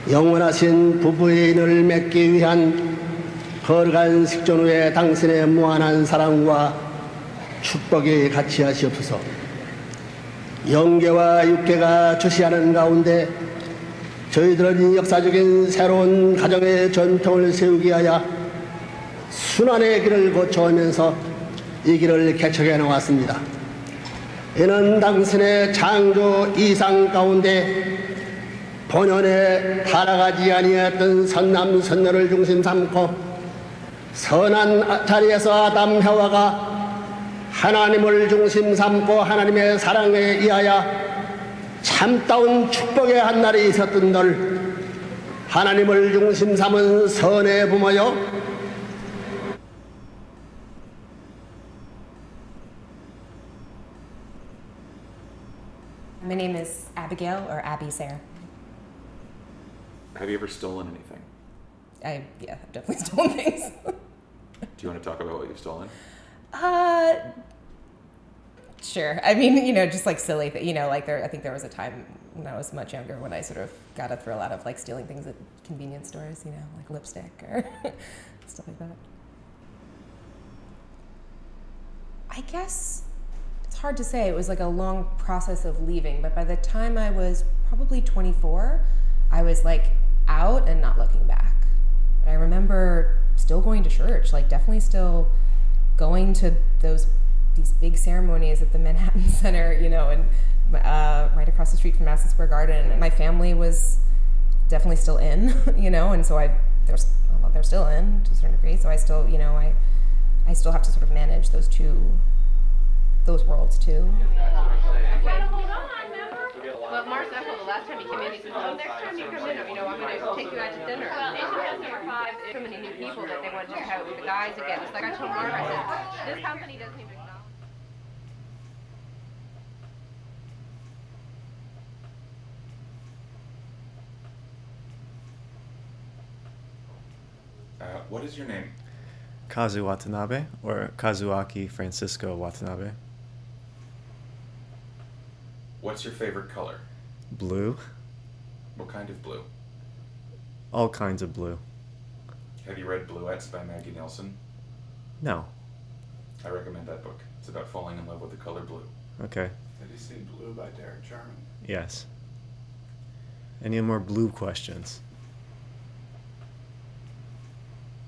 영원하신 부부의 인을 맺기 위한 거룩한 식전 후에 당신의 무한한 사랑과 축복이 같이 하시옵소서. 영계와 육계가 주시하는 가운데 저희들은 역사적인 새로운 가정의 전통을 세우기 위하여 순환의 길을 거쳐오면서 이 길을 개척해 나왔습니다. 이는 당신의 창조 이상 가운데 본연에 타락하지 아니했던 선남 선녀를 중심 삼고 선한 자리에서 아담 해와가 하나님을 중심 삼고 하나님의 사랑에 의하여 참다운 축복의 한 날이 있었던 널 하나님을 중심 삼은 선의 부모여, My name is Abigail, or Abby Sayre. Have you ever stolen anything? Yeah, I've definitely stolen things. Do you want to talk about what you've stolen? Sure. I mean, you know, just like silly, I think there was a time when I was much younger when I sort of got a thrill out of like stealing things at convenience stores, you know, like lipstick or stuff like that. I guess it's hard to say. It was like a long process of leaving, but by the time I was probably 24, I was like out and not looking back. I remember still going to church, like definitely still going to these big ceremonies at the Manhattan Center, you know, and right across the street from Madison Square Garden. And my family was definitely still in, you know, and so they're still in to a certain degree. So I still, you know, I still have to sort of manage those worlds too. Well, Marcel, the last time he came in, he said, "Oh, next time you come in, you know, I'm going to take you out to dinner." Well, number 5, so many new people that they want to just have with the guys again. It's like I told Mark, I said, this company doesn't even acknowledge. What is your name? Kazu Watanabe, or Kazuaki Francisco Watanabe. What's your favorite color? Blue. What kind of blue? All kinds of blue. Have you read Bluettes by Maggie Nelson? No. I recommend that book. It's about falling in love with the color blue. Okay. Have you seen Blue by Derek Jarman? Yes. Any more blue questions?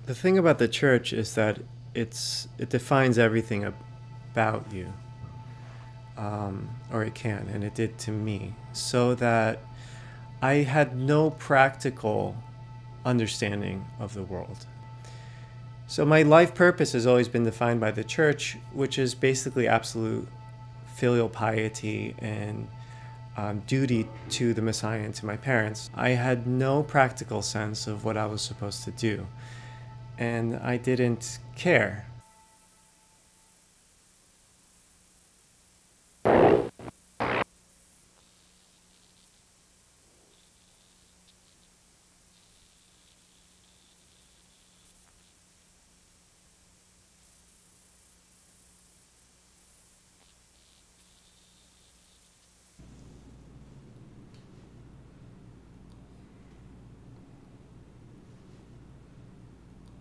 The thing about the church is that it defines everything about you. Or it can, and it did to me, so that I had no practical understanding of the world. So my life purpose has always been defined by the church, which is basically absolute filial piety and duty to the Messiah and to my parents. I had no practical sense of what I was supposed to do, and I didn't care.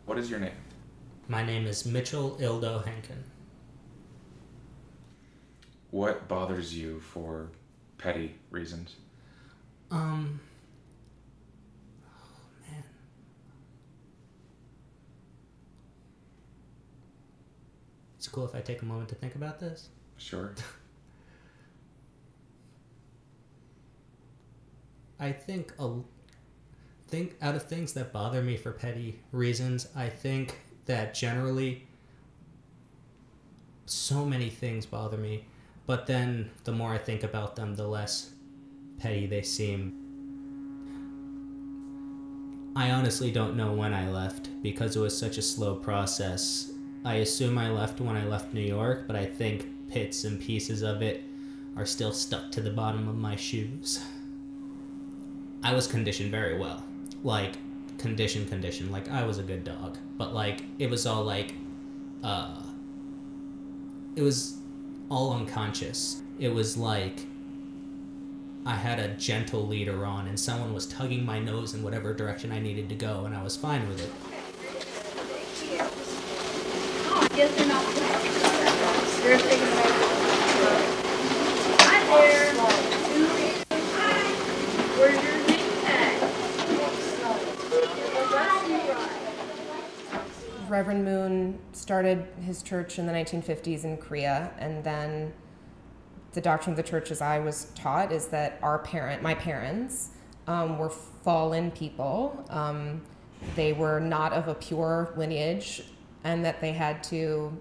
What is your name? My name is Mitchell Ildo Henkin. What bothers you for petty reasons? Oh, man. It's cool if I take a moment to think about this. Sure. I think out of things that bother me for petty reasons, I think that generally so many things bother me, but then the more I think about them, the less petty they seem. I honestly don't know when I left because it was such a slow process. I assume I left when I left New York, but I think bits and pieces of it are still stuck to the bottom of my shoes. I was conditioned very well. Like, condition, like, I was a good dog. But, like, it was all, like, it was all unconscious. It was, like, I had a gentle leader on and someone was tugging my nose in whatever direction I needed to go, and I was fine with it. Oh, I guess they're not they're taking Hi there. Hi. Where's your name tag? Reverend Moon started his church in the 1950s in Korea, and then the doctrine of the church, as I was taught, is that my parents, were fallen people. They were not of a pure lineage, and that they had to,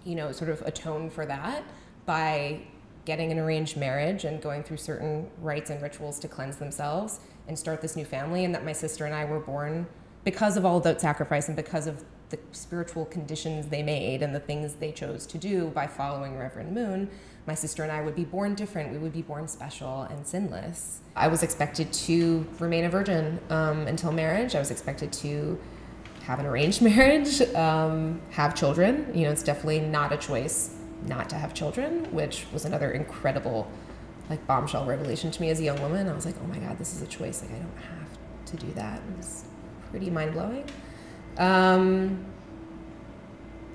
sort of atone for that by getting an arranged marriage and going through certain rites and rituals to cleanse themselves and start this new family, and that my sister and I were born because of all of that sacrifice and because of the spiritual conditions they made and the things they chose to do by following Reverend Moon. My sister and I would be born different. We would be born special and sinless. I was expected to remain a virgin until marriage. I was expected to have an arranged marriage, have children. It's definitely not a choice not to have children, which was another incredible bombshell revelation to me as a young woman. I was like, oh my God, this is a choice. I don't have to do that. It was pretty mind-blowing. And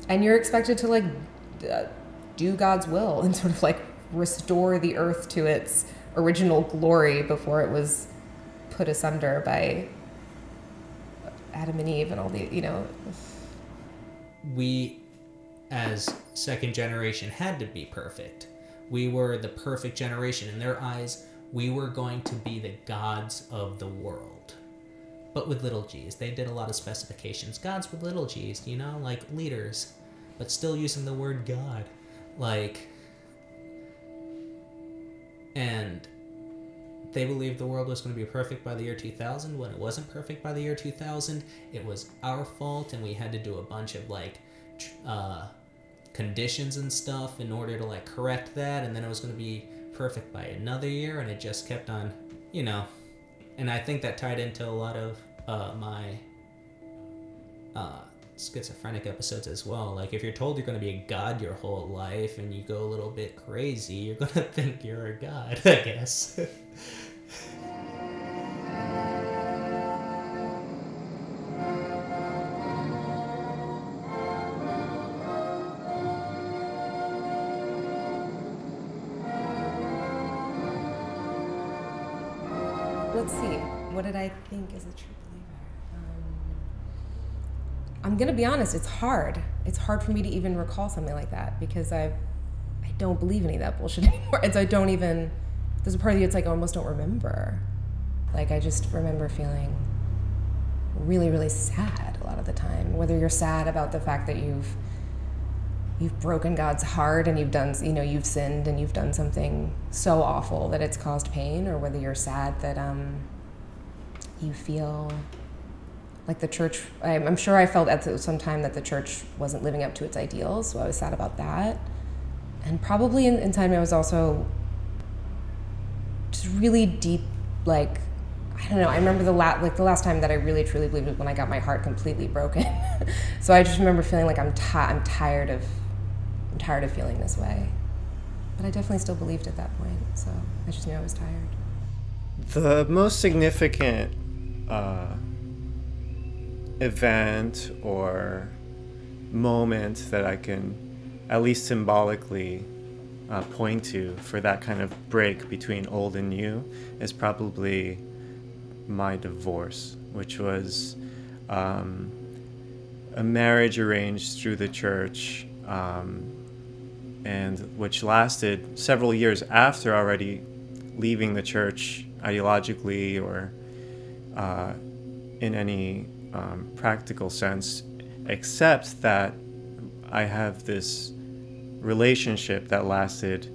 you're expected to do God's will and sort of restore the earth to its original glory before it was put asunder by Adam and Eve and all the, We, as second generation, had to be perfect. We were the perfect generation. In their eyes, we were going to be the gods of the world. But with little g's. They did a lot of specifications. Gods with little g's, like leaders, but still using the word God. And they believed the world was going to be perfect by the year 2000. When it wasn't perfect by the year 2000, it was our fault, and we had to do a bunch of conditions and stuff in order to correct that, and then it was going to be perfect by another year, and it just kept on, And I think that tied into a lot of my schizophrenic episodes as well. If you're told you're going to be a god your whole life and you go a little bit crazy, you're going to think you're a god, I guess. Let's see. What did I think as a true believer? I'm gonna be honest, it's hard. It's hard for me to even recall something like that because I don't believe any of that bullshit anymore. And so there's a part of you that's I almost don't remember. I just remember feeling really, really sad a lot of the time. Whether you're sad about the fact that you've broken God's heart and you've sinned and you've done something so awful that it's caused pain, or whether you're sad that you feel like the church, I'm sure I felt at some time that the church wasn't living up to its ideals, so I was sad about that. And probably in time I was also just really deep, I don't know, I remember the last time that I really truly believed was when I got my heart completely broken. So I just remember feeling I'm tired of feeling this way. But I definitely still believed at that point, so I just knew I was tired. The most significant event or moment that I can at least symbolically point to for that kind of break between old and new is probably my divorce, which was a marriage arranged through the church, and which lasted several years after already leaving the church ideologically or in any practical sense, except that I have this relationship that lasted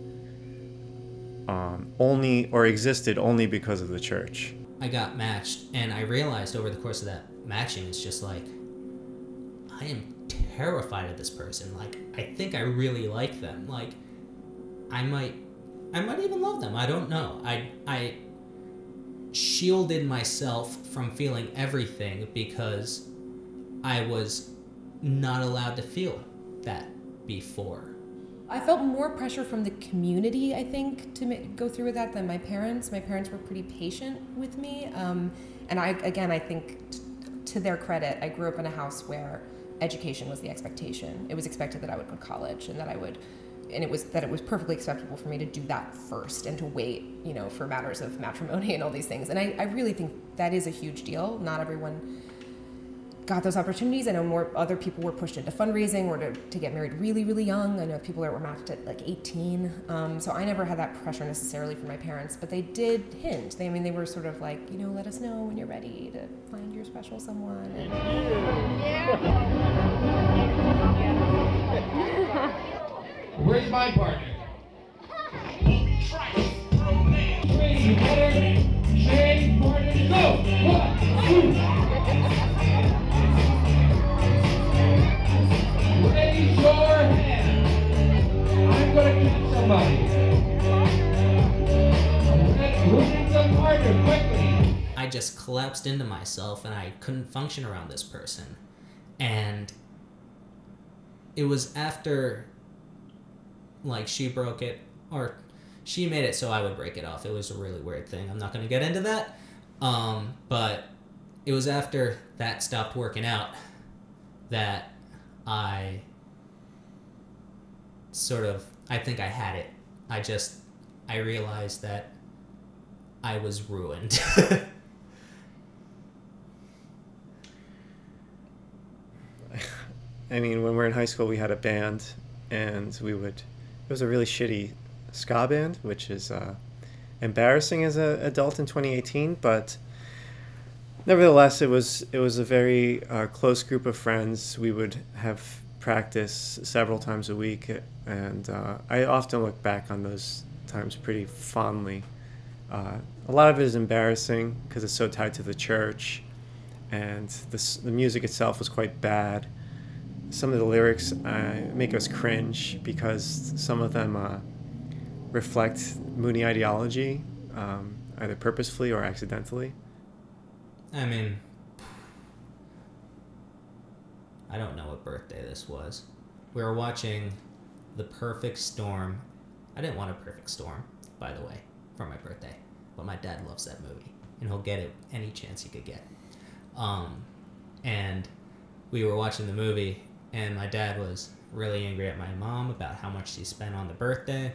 existed only because of the church. I got matched, and I realized over the course of that matching, it's just I am terrified of this person. I think I really like them. I might even love them. I don't know. I shielded myself from feeling everything because I was not allowed to feel that before. I felt more pressure from the community, I think, to go through with that than my parents. My parents were pretty patient with me. And I think to their credit, I grew up in a house where education was the expectation. It was expected that I would go to college and that it was perfectly acceptable for me to do that first and to wait, for matters of matrimony and all these things. And I really think that is a huge deal. Not everyone got those opportunities. I know more other people were pushed into fundraising or to get married really, really young. I know people that were matched at like 18. So I never had that pressure necessarily from my parents, but they did hint. They were sort of like, let us know when you're ready to find your special someone. And where's my partner? Crazy butter, shade, partner, go! 1, 2. Raise your hand. I'm gonna catch somebody. Who's the partner? Quickly. I just collapsed into myself and I couldn't function around this person. And it was after, she broke it, or she made it so I would break it off. It was a really weird thing. I'm not going to get into that. But it was after that stopped working out that I think I had it. I realized that I was ruined. When we were in high school, we had a band, and it was a really shitty ska band, which is embarrassing as an adult in 2018, but nevertheless, it was a very close group of friends. We would have practice several times a week, and I often look back on those times pretty fondly. A lot of it is embarrassing because it's so tied to the church, and the music itself was quite bad. Some of the lyrics make us cringe because some of them reflect Mooney ideology, either purposefully or accidentally. I don't know what birthday this was. We were watching The Perfect Storm. I didn't want A Perfect Storm, by the way, for my birthday. But my dad loves that movie, and he'll get it any chance he could get. And we were watching the movie, and my dad was really angry at my mom about how much she spent on the birthday.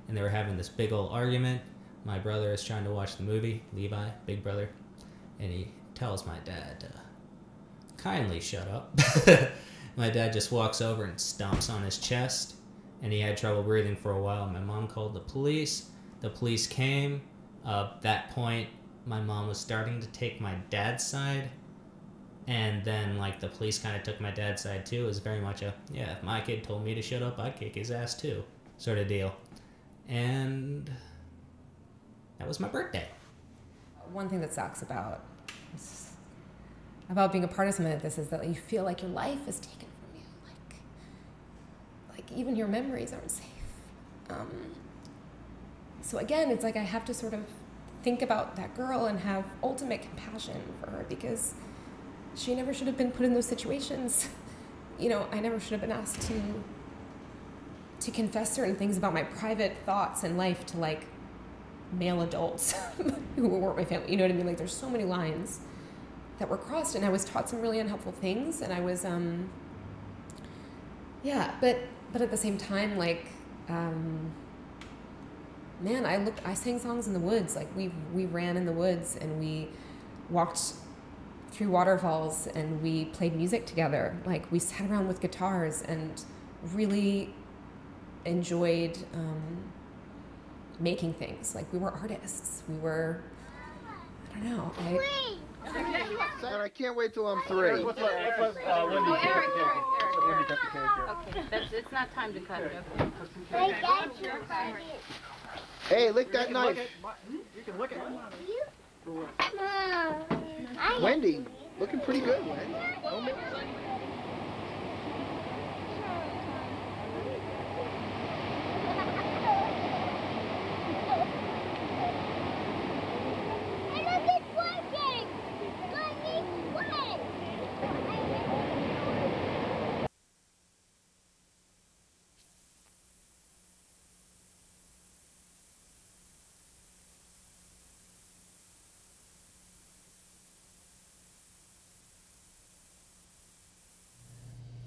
And they were having this big old argument. My brother is trying to watch the movie, Levi, big brother. And he tells my dad, kindly shut up. My dad just walks over and stomps on his chest. And he had trouble breathing for a while. My mom called the police. The police came. At that point, my mom was starting to take my dad's side. And then, the police kind of took my dad's side, too. It was very much if my kid told me to shut up, I'd kick his ass, too, sort of deal. And that was my birthday. One thing that sucks about being a part of something like this is that you feel like your life is taken from you. Like even your memories aren't safe. So again, it's like I have to sort of think about that girl and have ultimate compassion for her because she never should have been put in those situations. I never should have been asked to confess certain things about my private thoughts and life to male adults who weren't my family. You know what I mean? There's so many lines that were crossed, and I was taught some really unhelpful things, and I was but at the same time, I sang songs in the woods. We ran in the woods and we walked through waterfalls and we played music together. We sat around with guitars and really enjoyed making things. We were artists. We were, I don't know. I can't wait till I'm 3. Eric. Okay, it's not time to cut it. Okay. Hey, lick that knife. You can look at it. Wendy, looking pretty good, Wendy. Don't make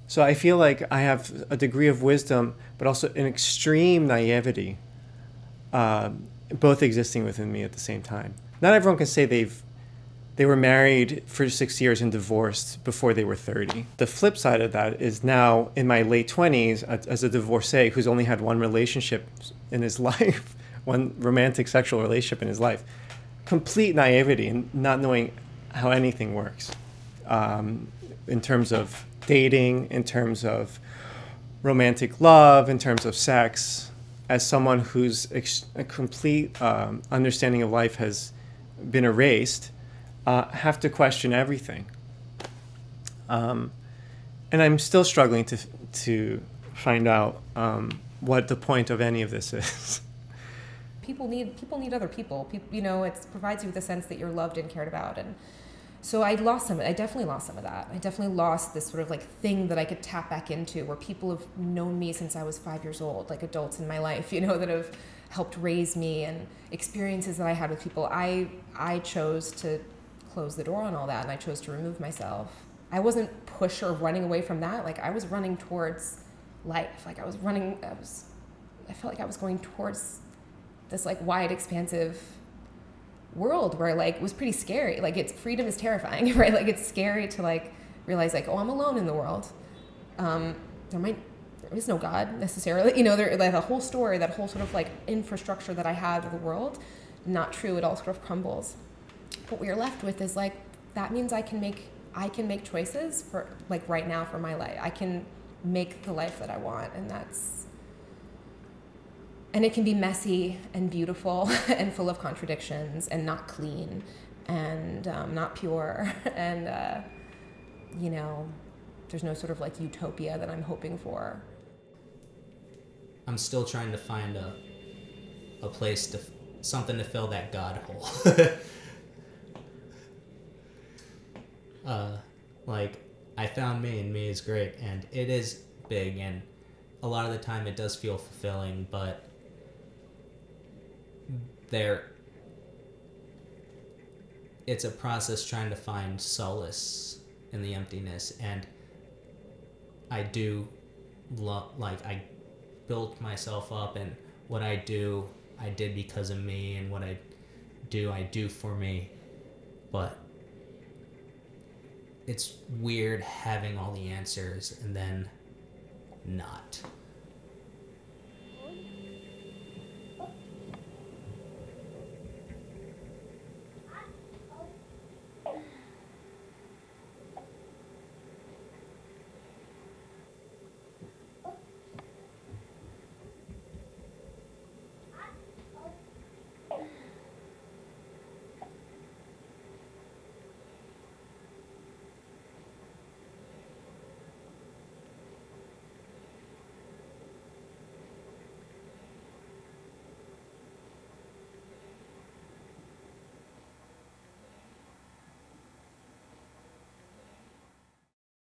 So I feel like I have a degree of wisdom, but also an extreme naivety, both existing within me at the same time. Not everyone can say they were married for 6 years and divorced before they were 30. The flip side of that is now in my late 20s as a divorcee who's only had one relationship in his life, one romantic sexual relationship in his life. Complete naivety and not knowing how anything works in terms of dating, in terms of romantic love, in terms of sex. As someone whose a complete understanding of life has been erased, have to question everything. And I'm still struggling to find out what the point of any of this is. People need other people. You know, it provides you with a sense that you're loved and cared about. And so I definitely lost some of that. I definitely lost this sort of like thing that I could tap back into, where people have known me since I was 5 years old, like adults in my life, you know, that have helped raise me, and experiences that I had with people. I chose to close the door on all that, and I chose to remove myself. I wasn't pushed or running away from that. Like, I was running towards life. Like, I felt like I was going towards this like wide, expansive world where like it was pretty scary. Like, freedom is terrifying, right? Like, it's scary to like realize like, oh, I'm alone in the world. There is no God necessarily, you know, like the whole story, that whole sort of like infrastructure that I had of the world, not true. It all sort of crumbles. What we are left with is like, that means I can make choices for like right now for my life. I can make the life that I want, and it can be messy and beautiful and full of contradictions and not clean and not pure. And, you know, there's no sort of like utopia that I'm hoping for. I'm still trying to find a place something to fill that God hole. Like, I found me, and me is great, and it is big, and a lot of the time it does feel fulfilling, but it's a process trying to find solace in the emptiness. And I do I built myself up, and what I do, I did because of me, and what I do for me. But it's weird having all the answers and then not.